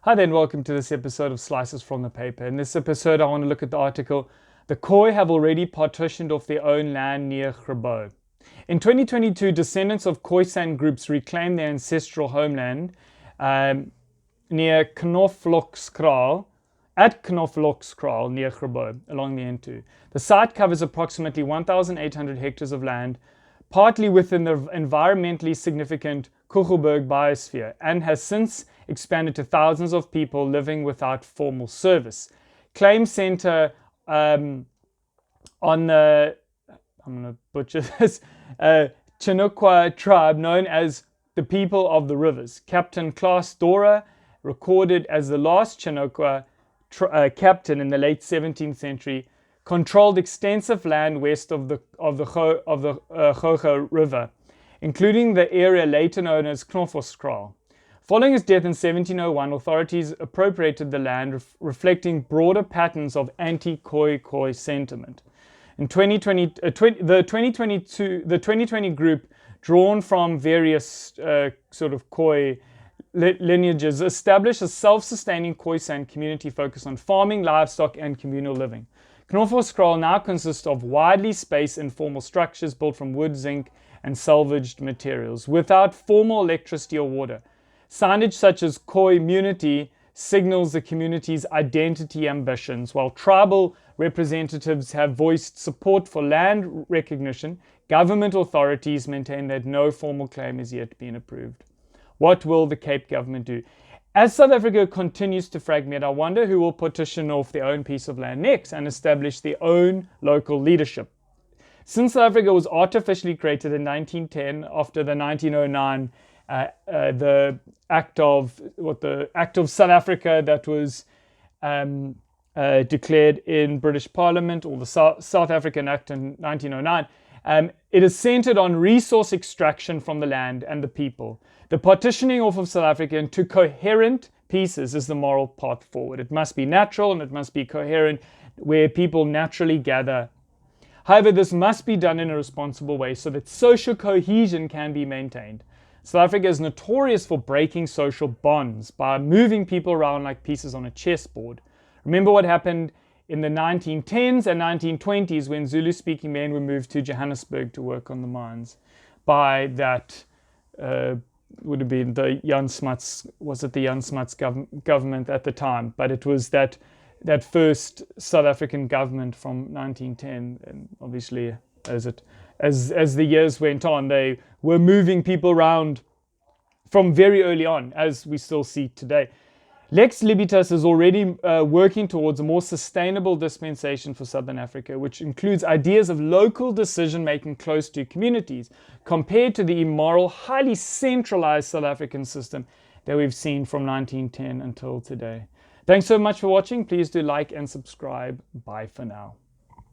Hi there and welcome to this episode of Slices from the Paper. In this episode I want to look at the article, "The Khoi have already partitioned off their own land near Grabouw." In 2022, descendants of Khoisan groups reclaimed their ancestral homeland near Knoflokskraal, at Knoflokskraal near Grabouw along the N2. The site covers approximately 1,800 hectares of land, partly within the environmentally significant Overberg biosphere, and has since expanded to thousands of people living without formal service. Claim center on the, I'm going to butcher this, Chinukwa tribe known as the People of the Rivers. Captain Klaas Dora, recorded as the last Chinukwa captain in the late 17th century, controlled extensive land west of the Khoisan River, including the area later known as Knoflokskraal. Following his death in 1701, authorities appropriated the land, reflecting broader patterns of anti-Khoi sentiment. In 2020 group, drawn from various sort of Khoi lineages, established a self-sustaining Khoisan community focused on farming, livestock, and communal living. Knoflokskraal now consists of widely spaced informal structures built from wood, zinc, and salvaged materials, without formal electricity or water. Signage such as Khoi Munity signals the community's identity ambitions, while tribal representatives have voiced support for land recognition. Government authorities maintain that no formal claim has yet been approved. What will the Cape government do? As South Africa continues to fragment, I wonder who will partition off their own piece of land next and establish their own local leadership. Since South Africa was artificially created in 1910 after the 1909 the Act of South Africa that was declared in British Parliament, or the South African Act in 1909, it is centered on resource extraction from the land and the people. The partitioning off of South Africa into coherent pieces is the moral path forward. It must be natural and it must be coherent, where people naturally gather. However, this must be done in a responsible way so that social cohesion can be maintained. South Africa is notorious for breaking social bonds by moving people around like pieces on a chessboard. Remember what happened in the 1910s and 1920s when Zulu-speaking men were moved to Johannesburg to work on the mines by that, would have been the Jan Smuts, was it the Jan Smuts government at the time? But it was that first South African government from 1910, and obviously as the years went on, they were moving people around from very early on, as we still see today. Lex Libertas is already working towards a more sustainable dispensation for Southern Africa, which includes ideas of local decision-making close to communities, compared to the immoral, highly centralized South African system that we've seen from 1910 until today. Thanks so much for watching. Please do like and subscribe. Bye for now.